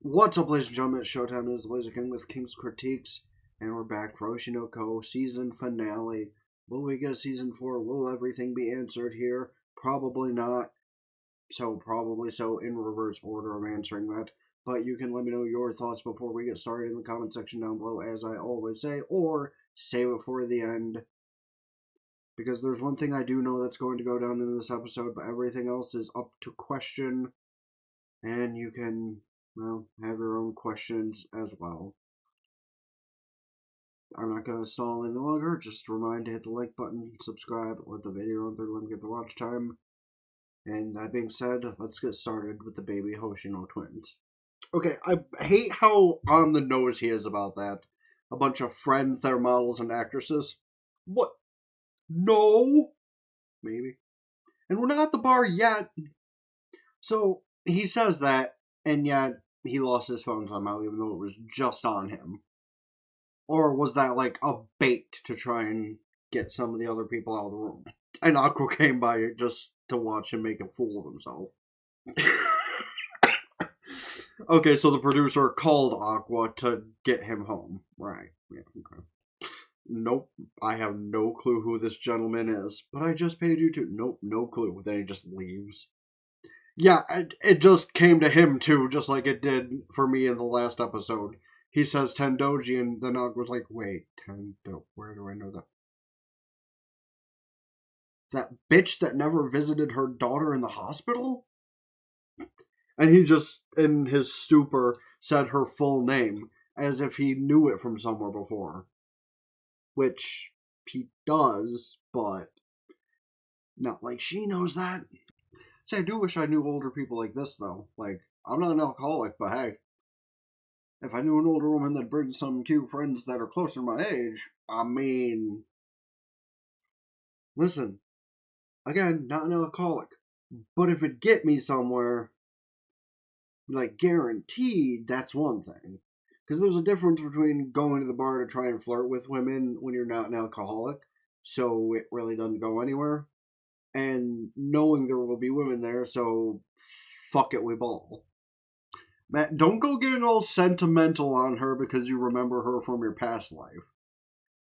What's up, ladies and gentlemen? It's Showtime. It is Laser King with King's Critiques, and we're back for Oshi season finale. Will we get season 4? Will everything be answered here? Probably not. Probably so in reverse order of answering that. But you can let me know your thoughts before we get started in the comment section down below, as I always say, or save it for the end. Because there's one thing I do know that's going to go down in this episode, but everything else is up to question. And you can have your own questions as well. I'm not going to stall any longer. Just a reminder to hit the like button, subscribe, let the video run through and get the watch time. And that being said, let's get started with the baby Hoshino twins. Okay, I hate how on the nose he is about that. A bunch of friends that are models and actresses. What? No? Maybe. And we're not at the bar yet. So, he says that, and yet he lost his phone somehow, even though it was just on him. Or was that like a bait to try and get some of the other people out of the room? And Aqua came by just to watch him make a fool of himself. Okay, so the producer called Aqua to get him home. Right. Yeah, okay. Nope, I have no clue who this gentleman is, but I just paid you to. Nope, no clue. Then he just leaves. Yeah, it just came to him too, just like it did for me in the last episode. He says Tendoji, and the Nog was like, wait, Tendo, where do I know that? That bitch that never visited her daughter in the hospital? And he just, in his stupor, said her full name, as if he knew it from somewhere before. Which he does, but not like she knows that. See, I do wish I knew older people like this, though. Like, I'm not an alcoholic, but hey. If I knew an older woman that brings some cute friends that are closer to my age, I mean... Listen, again, not an alcoholic. But if it get me somewhere, like, guaranteed, that's one thing. Because there's a difference between going to the bar to try and flirt with women when you're not an alcoholic, so it really doesn't go anywhere, and knowing there will be women there, so fuck it, we ball. Matt, don't go getting all sentimental on her because you remember her from your past life.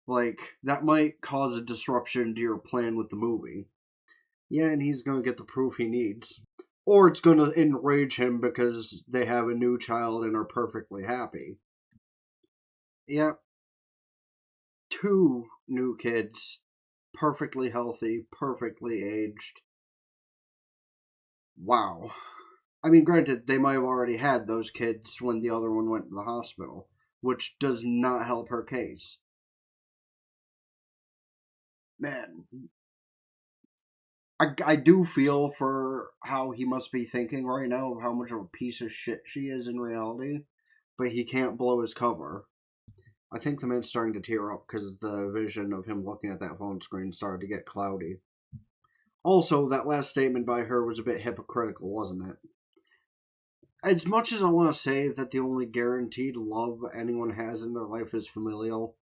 Like, that might cause a disruption to your plan with the movie. Yeah, and he's gonna get the proof he needs. Or it's gonna enrage him because they have a new child and are perfectly happy. Yeah. 2 new kids. Perfectly healthy, perfectly aged. Wow. I mean, granted, they might have already had those kids when the other one went to the hospital, which does not help her case. Man, I do feel for how he must be thinking right now of how much of a piece of shit she is in reality, but he can't blow his cover. I think the man's starting to tear up because the vision of him looking at that phone screen started to get cloudy. Also, that last statement by her was a bit hypocritical, wasn't it? As much as I want to say that the only guaranteed love anyone has in their life is familial,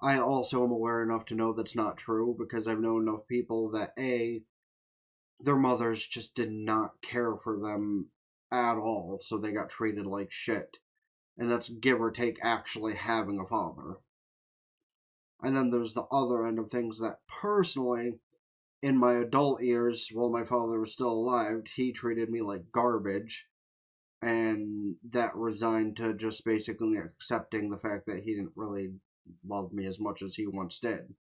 I also am aware enough to know that's not true because I've known enough people that A, their mothers just did not care for them at all, so they got treated like shit. And that's give or take actually having a father. And then there's the other end of things that personally, in my adult years, while my father was still alive, he treated me like garbage. And that resigned to just basically accepting the fact that he didn't really love me as much as he once did.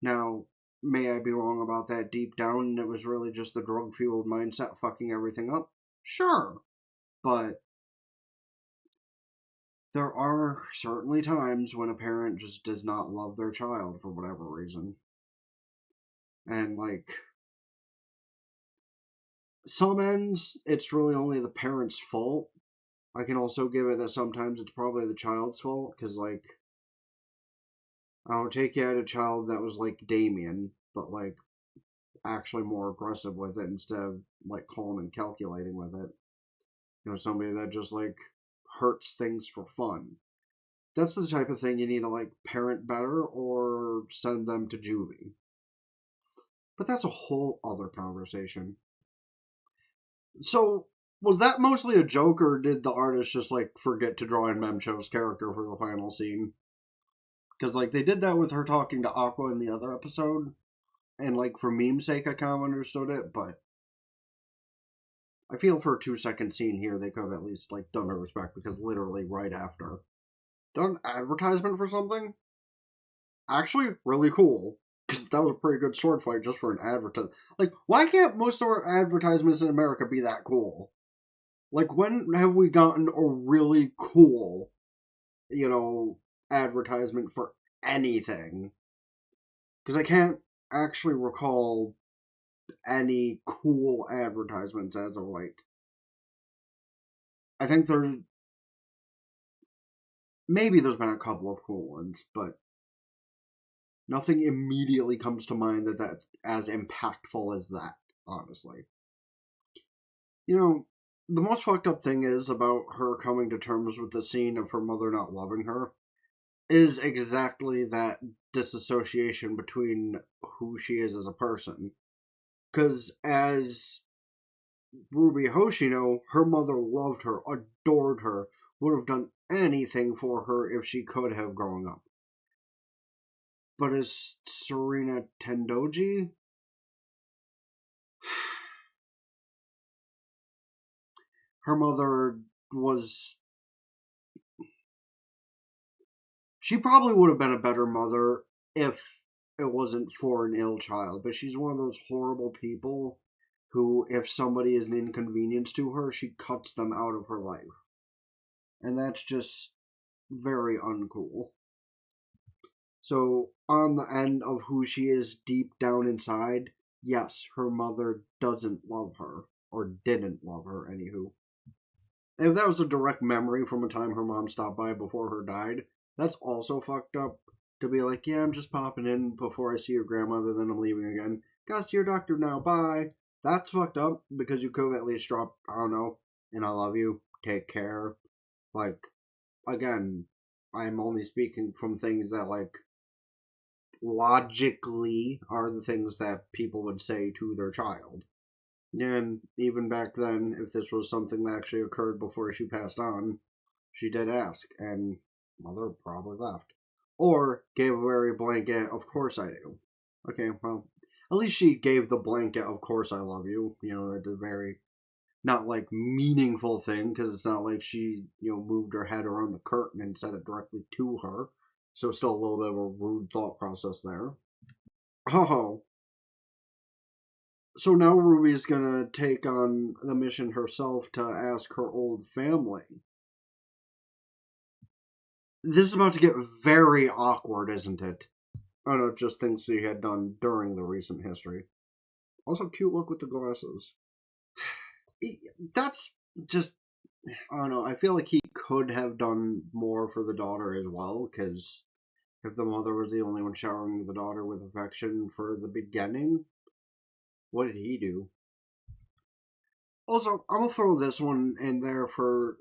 Now, may I be wrong about that deep down, and it was really just the drug-fueled mindset fucking everything up? Sure. But there are certainly times when a parent just does not love their child for whatever reason. And, like, some ends, it's really only the parent's fault. I can also give it that sometimes it's probably the child's fault, because, like, I would take you at a child that was like Damien, but, like, actually more aggressive with it instead of, like, calm and calculating with it. You know, somebody that just, like, hurts things for fun. That's the type of thing you need to, like, parent better or send them to juvie. But that's a whole other conversation. So, Was that mostly a joke, or did the artist just, like, forget to draw in Memcho's character for the final scene? Because, like, they did that with her talking to Aqua in the other episode, and, like, for meme's sake, I kind of understood it, but I feel for a 2-second scene here, they could have at least, like, done a respect, because literally right after. Done advertisement for something? Actually, really cool. Because that was a pretty good sword fight just for an advertisement. Like, why can't most of our advertisements in America be that cool? Like, when have we gotten a really cool, advertisement for anything? Because I can't actually recall any cool advertisements as of late. I think maybe there's been a couple of cool ones, but nothing immediately comes to mind that's as impactful as that, honestly. The most fucked up thing is about her coming to terms with the scene of her mother not loving her is exactly that disassociation between who she is as a person. Because as Ruby Hoshino, her mother loved her, adored her, would have done anything for her if she could have growing up. But as Serena Tendoji, her mother was. She probably would have been a better mother if it wasn't for an ill child, but she's one of those horrible people who, if somebody is an inconvenience to her, she cuts them out of her life. And that's just very uncool. So, on the end of who she is deep down inside, yes, her mother doesn't love her, or didn't love her, anywho. If that was a direct memory from a time her mom stopped by before her died, that's also fucked up. To be like, yeah, I'm just popping in before I see your grandmother, then I'm leaving again. Gotta see your doctor now, bye. That's fucked up because you could have at least dropped, I don't know, and I love you, take care. Like, again, I'm only speaking from things that, like, logically are the things that people would say to their child. And even back then, if this was something that actually occurred before she passed on, she did ask, and mother probably left. Or gave a very blanket, of course I do. Okay, well, at least she gave the blanket, of course I love you. That's a very, not like meaningful thing, because it's not like she, moved her head around the curtain and said it directly to her. So still a little bit of a rude thought process there. Oh, so now Ruby's gonna take on the mission herself to ask her old family. This is about to get very awkward, isn't it? I don't know, just things she had done during the recent history. Also, cute look with the glasses. That's just, I don't know, I feel like he could have done more for the daughter as well, because if the mother was the only one showering the daughter with affection for the beginning, what did he do? Also, I'm gonna throw this one in there for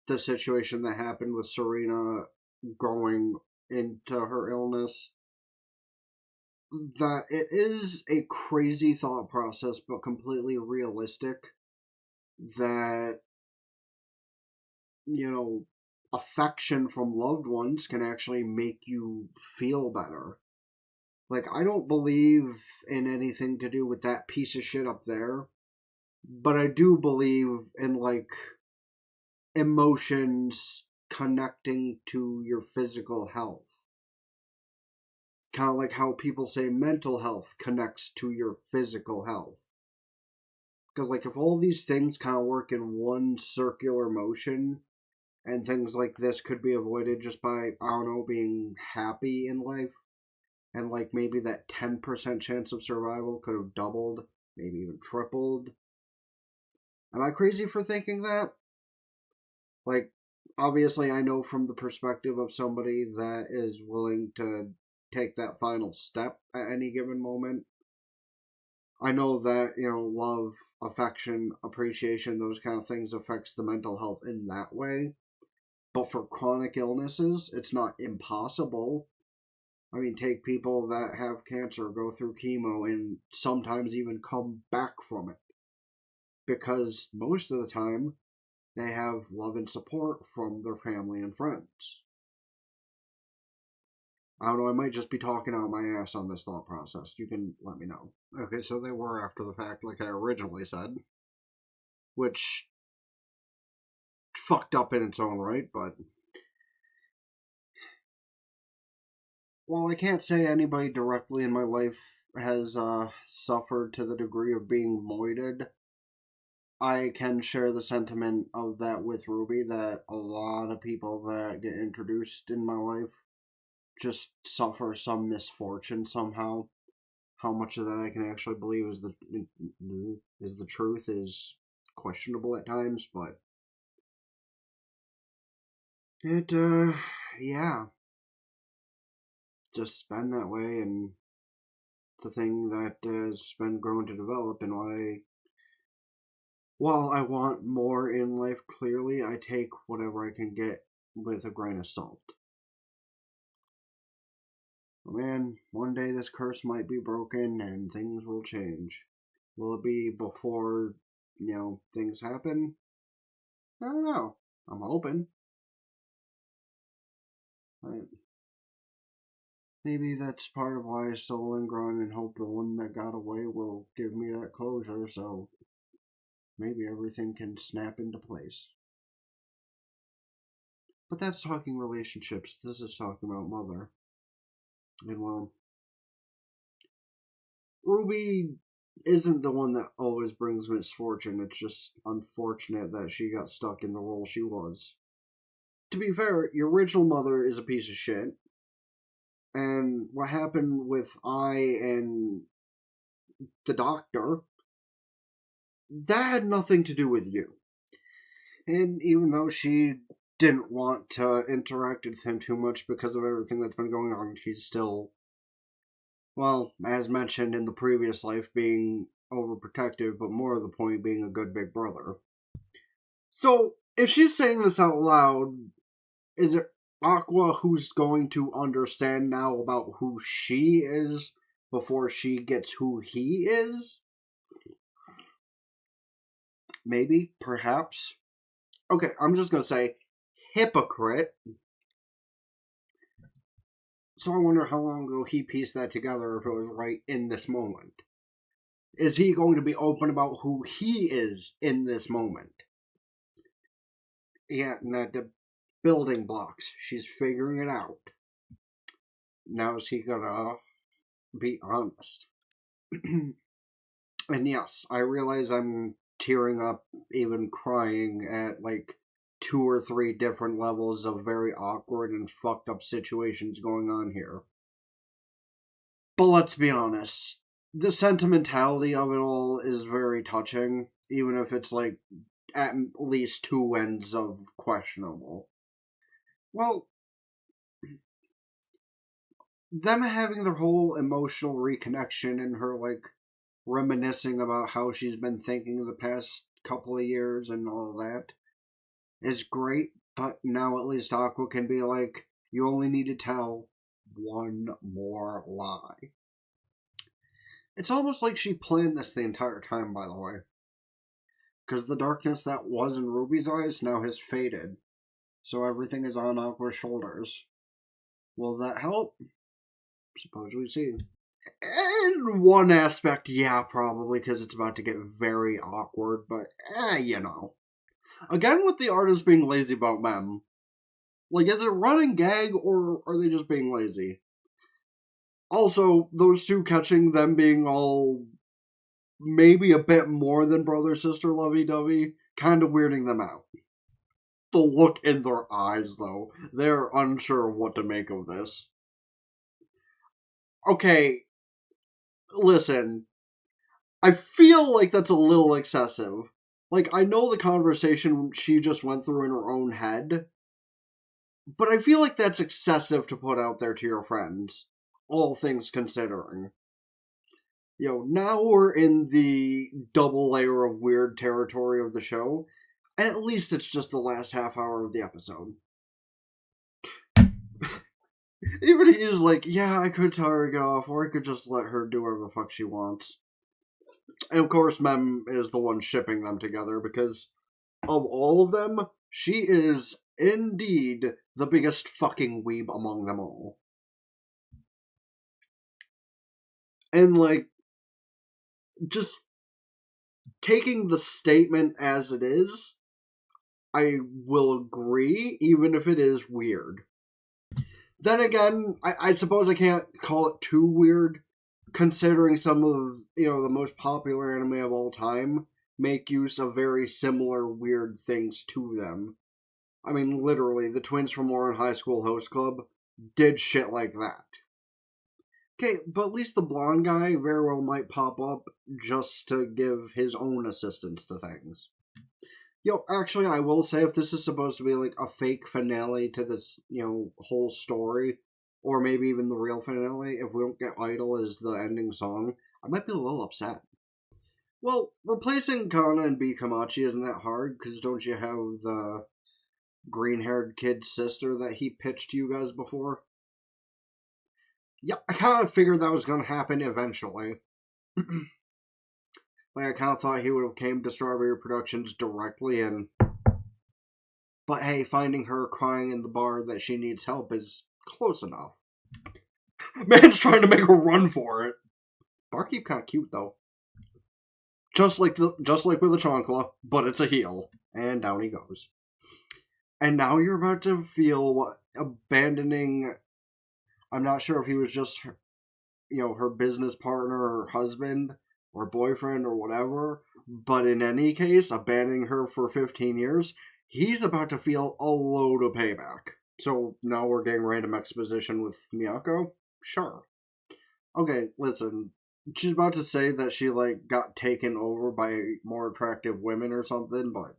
the situation that happened with Serena going into her illness. That it is a crazy thought process, but completely realistic. That, you know, affection from loved ones can actually make you feel better. Like, I don't believe in anything to do with that piece of shit up there, but I do believe in, like, emotions connecting to your physical health. Kind of like how people say mental health connects to your physical health. Because, like, if all these things kind of work in one circular motion, and things like this could be avoided just by, I don't know, being happy in life, and, like, maybe that 10% chance of survival could have doubled, maybe even tripled. Am I crazy for thinking that? Like, obviously, I know from the perspective of somebody that is willing to take that final step at any given moment. I know that, love, affection, appreciation, those kind of things affects the mental health in that way. But for chronic illnesses, it's not impossible. I mean, take people that have cancer, go through chemo, and sometimes even come back from it. because most of the time they have love and support from their family and friends. I don't know, I might just be talking out my ass on this thought process. You can let me know. Okay, so they were after the fact, like I originally said, which fucked up in its own right, but while I can't say anybody directly in my life has suffered to the degree of being moited, I can share the sentiment of that with Ruby, that a lot of people that get introduced in my life just suffer some misfortune somehow. How much of that I can actually believe is the truth is questionable at times, but it yeah, just been that way, and the thing that has been growing to develop, and why, while I want more in life, clearly I take whatever I can get with a grain of salt. Man, one day this curse might be broken and things will change. Will it be before, things happen? I don't know. I'm hoping. Maybe that's part of why I still linger on and hope the one that got away will give me that closure, so maybe everything can snap into place. But that's talking relationships. This is talking about Mother. And well, Ruby isn't the one that always brings misfortune. It's just unfortunate that she got stuck in the role she was. To be fair, your original mother is a piece of shit. And what happened with I and the doctor, that had nothing to do with you. And even though she didn't want to interact with him too much because of everything that's been going on, she's still, well, as mentioned in the previous life, being overprotective, but more of the point being a good big brother. So, if she's saying this out loud, is it Aqua who's going to understand now about who she is before she gets who he is? Maybe, perhaps. Okay, I'm just gonna say hypocrite. So I wonder how long ago he pieced that together, if it was right in this moment. Is he going to be open about who he is in this moment? Yeah, the building blocks. She's figuring it out. Now is he gonna be honest? And yes, I realize I'm tearing up, even crying at like 2 or 3 different levels of very awkward and fucked up situations going on here. But let's be honest, the sentimentality of it all is very touching, even if it's like at least 2 ends of questionable. Well, them having their whole emotional reconnection and her like reminiscing about how she's been thinking the past couple of years and all of that is great, but now at least Aqua can be like, you only need to tell one more lie. It's almost like she planned this the entire time, by the way. Because the darkness that was in Ruby's eyes now has faded, so everything is on Aqua's shoulders. Will that help? Suppose we see. In one aspect, yeah, probably, because it's about to get very awkward, but, Again, with the artists being lazy about Mem. Like, is it running gag, or are they just being lazy? Also, those two catching them being all maybe a bit more than brother-sister lovey-dovey, kind of weirding them out. The look in their eyes, though. They're unsure of what to make of this. Okay, listen. I feel like that's a little excessive. Like, I know the conversation she just went through in her own head, but I feel like that's excessive to put out there to your friends, all things considering. Now we're in the double layer of weird territory of the show, and at least it's just the last half hour of the episode. Even he's like, yeah, I could tell her to get off, or I could just let her do whatever the fuck she wants. And of course, Mem is the one shipping them together because of all of them, she is indeed the biggest fucking weeb among them all. And, like, just taking the statement as it is, I will agree, even if it is weird. Then again, I suppose I can't call it too weird, considering some of, the most popular anime of all time make use of very similar weird things to them. I mean, literally, the twins from Warren High School Host Club did shit like that. Okay, but at least the blonde guy very well might pop up just to give his own assistance to things. Actually, I will say, if this is supposed to be like a fake finale to this, whole story, or maybe even the real finale, if we don't get Idol as the ending song, I might be a little upset. Well, replacing Kana and B. Kamachi isn't that hard, because don't you have the green-haired kid's sister that he pitched to you guys before? Yeah, I kind of figured that was going to happen eventually. I kind of thought he would have came to Strawberry Productions directly, but hey, finding her crying in the bar that she needs help is close enough. Man's trying to make a run for it. Barkeep kind of cute though. Just like with the chancla, but it's a heel, and down he goes. And now you're about to feel what abandoning. I'm not sure if he was just, her business partner or husband or boyfriend or whatever, but in any case, abandoning her for 15 years, he's about to feel a load of payback. So now we're getting random exposition with Miyako? Sure. Okay, listen, she's about to say that she, got taken over by more attractive women or something, but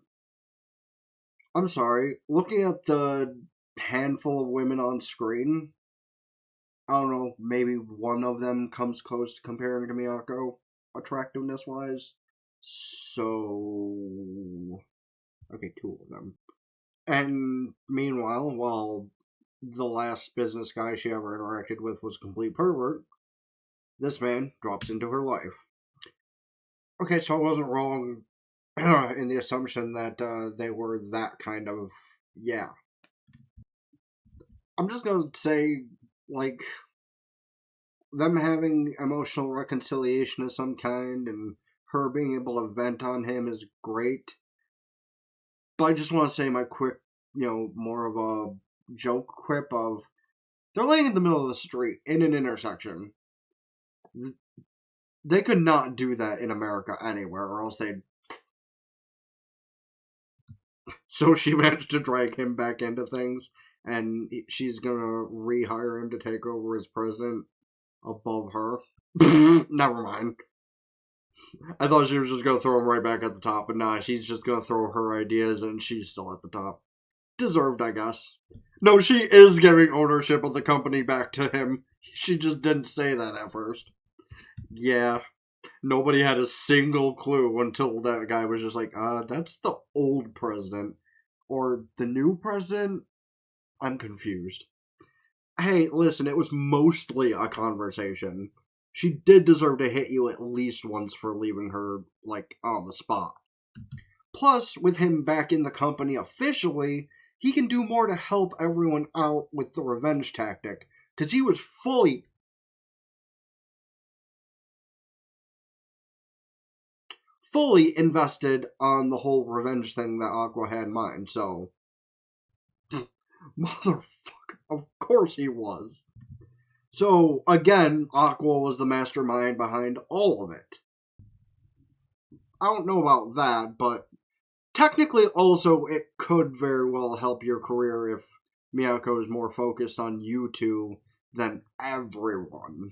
I'm sorry, looking at the handful of women on screen, I don't know, maybe one of them comes close to comparing to Miyako, attractiveness-wise. So, okay, two of them. And meanwhile, while the last business guy she ever interacted with was a complete pervert, this man drops into her life. Okay, so I wasn't wrong in the assumption that they were that kind of, yeah. I'm just gonna say, them having emotional reconciliation of some kind and her being able to vent on him is great. But I just want to say my quick, more of a joke quip of, they're laying in the middle of the street in an intersection. They could not do that in America anywhere, or else they'd... So she managed to drag him back into things, and she's gonna rehire him to take over as president above her. Never mind. I thought she was just gonna throw him right back at the top, but nah, she's just gonna throw her ideas and she's still at the top. Deserved, I guess. No, she is giving ownership of the company back to him. She just didn't say that at first. Yeah. Nobody had a single clue until that guy was just like, that's the old president. Or the new president? I'm confused. Hey, listen, it was mostly a conversation. She did deserve to hit you at least once for leaving her, on the spot. Plus, with him back in the company officially, he can do more to help everyone out with the revenge tactic, because he was fully invested on the whole revenge thing that Aqua had in mind, so... Motherfucker, of course he was. So, again, Aqua was the mastermind behind all of it. I don't know about that, but technically also it could very well help your career if Miyako is more focused on you two than everyone.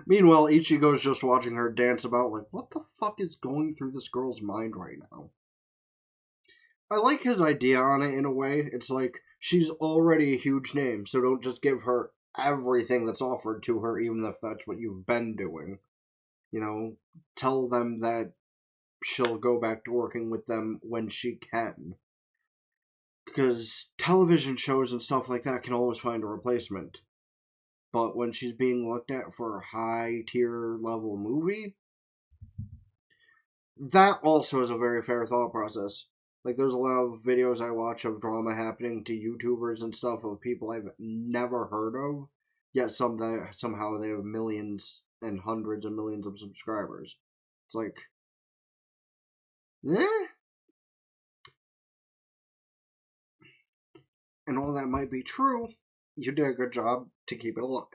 Meanwhile, Ichigo's just watching her dance about what the fuck is going through this girl's mind right now? I like his idea on it in a way. It's like, she's already a huge name, so don't just give her everything that's offered to her, even if that's what you've been doing. Tell them that she'll go back to working with them when she can. Because television shows and stuff like that can always find a replacement. But when she's being looked at for a high-tier level movie, that also is a very fair thought process. Like, there's a lot of videos I watch of drama happening to YouTubers and stuff of people I've never heard of, yet somehow they have millions and hundreds of millions of subscribers. It's like, eh? And all that might be true, you did a good job to keep it alive.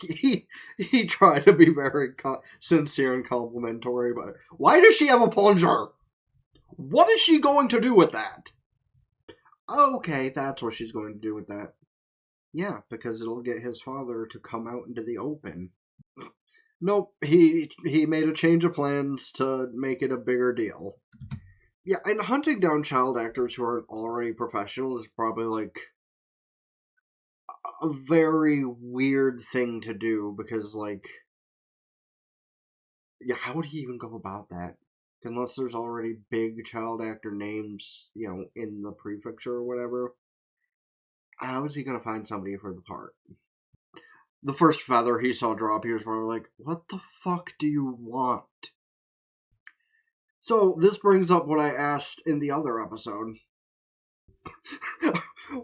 he tried to be very sincere and complimentary, but why does she have a plunger? What is she going to do with that? Okay, that's what she's going to do with that. Yeah, because it'll get his father to come out into the open. Nope, he made a change of plans to make it a bigger deal. Yeah, and hunting down child actors who aren't already professionals is probably like a very weird thing to do because, like, yeah, how would he even go about that? Unless there's already big child actor names, in the prefecture or whatever. How is he going to find somebody for the part? The first feather he saw drop, he was probably like, what the fuck do you want? So, this brings up what I asked in the other episode.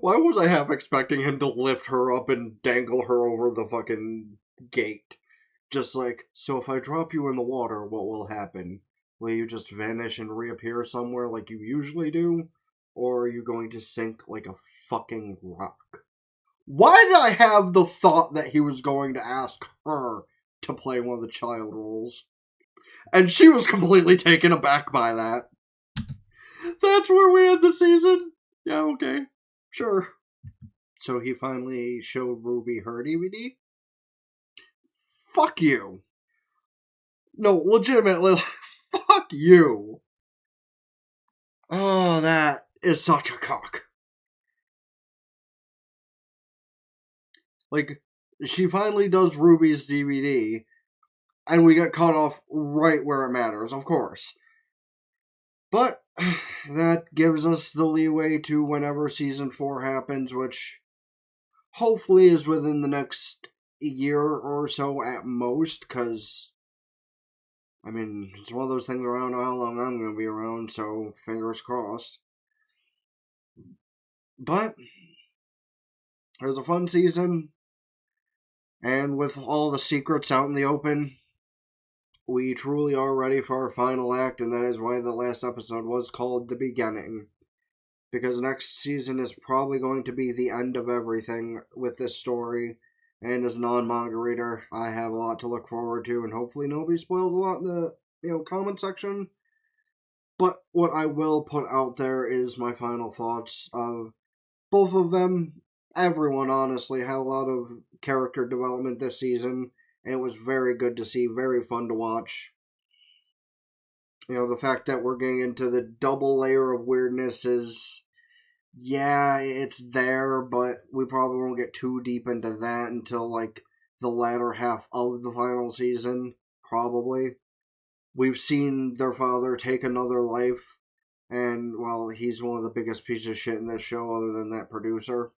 Why was I half expecting him to lift her up and dangle her over the fucking gate? Just like, so if I drop you in the water, what will happen? Will you just vanish and reappear somewhere like you usually do? Or are you going to sink like a fucking rock? Why did I have the thought that he was going to ask her to play one of the child roles? And she was completely taken aback by that. That's where we end the season? Yeah, okay. Sure. So he finally showed Ruby her DVD? Fuck you. No, legitimately, fuck you. Oh, that is such a cock. Like, she finally does Ruby's DVD, and we get cut off right where it matters, of course. But that gives us the leeway to whenever season 4 happens, which hopefully is within the next year or so at most, because, I mean, it's one of those things around how long I'm going to be around, so fingers crossed. But it was a fun season, and with all the secrets out in the open, we truly are ready for our final act, and that is why the last episode was called The Beginning. Because next season is probably going to be the end of everything with this story, and as a non-manga reader, I have a lot to look forward to, and hopefully nobody spoils a lot in the comment section. But what I will put out there is my final thoughts of both of them. Everyone, honestly, had a lot of character development this season, and it was very good to see, very fun to watch. The fact that we're getting into the double layer of weirdness is, yeah, it's there, but we probably won't get too deep into that until, like, the latter half of the final season, probably. We've seen their father take another life, and, well, he's one of the biggest pieces of shit in this show other than that producer.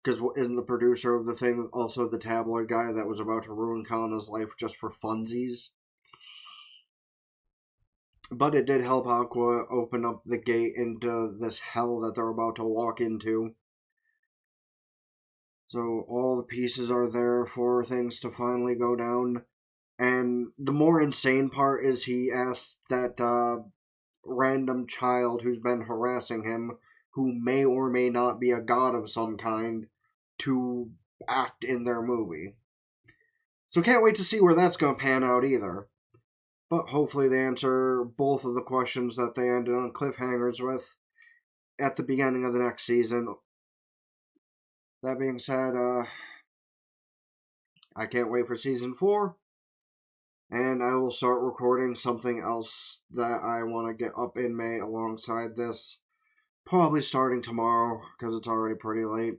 Because isn't the producer of the thing also the tabloid guy that was about to ruin Kana's life just for funsies? But it did help Aqua open up the gate into this hell that they're about to walk into. So all the pieces are there for things to finally go down. And the more insane part is he asked that random child who's been harassing him, who may or may not be a god of some kind, to act in their movie. So can't wait to see where that's going to pan out either. But hopefully they answer both of the questions that they ended on cliffhangers with at the beginning of the next season. That being said, I can't wait for season 4. And I will start recording something else that I want to get up in May alongside this. Probably starting tomorrow, because it's already pretty late.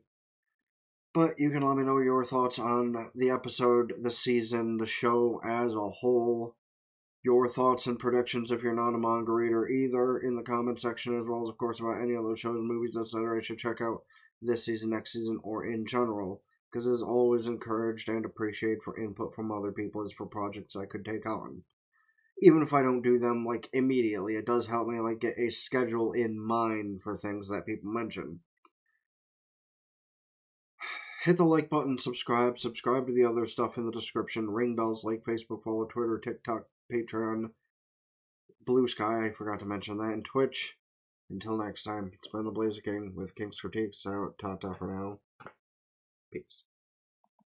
But you can let me know your thoughts on the episode, the season, the show as a whole. Your thoughts and predictions if you're not a manga reader either in the comment section, as well as, of course, about any other shows, movies, etc. I should check out this season, next season, or in general. Because it's always encouraged and appreciated for input from other people as for projects I could take on. even if I don't do them like immediately, it does help me like get a schedule in mind for things that people mention. Hit the like button, subscribe to the other stuff in the description, ring bells, like Facebook, follow Twitter, TikTok, Patreon, Blue Sky, I forgot to mention that, and Twitch. Until next time, it's been the Blazer King with King's Critiques. Out, ta-ta for now. Peace.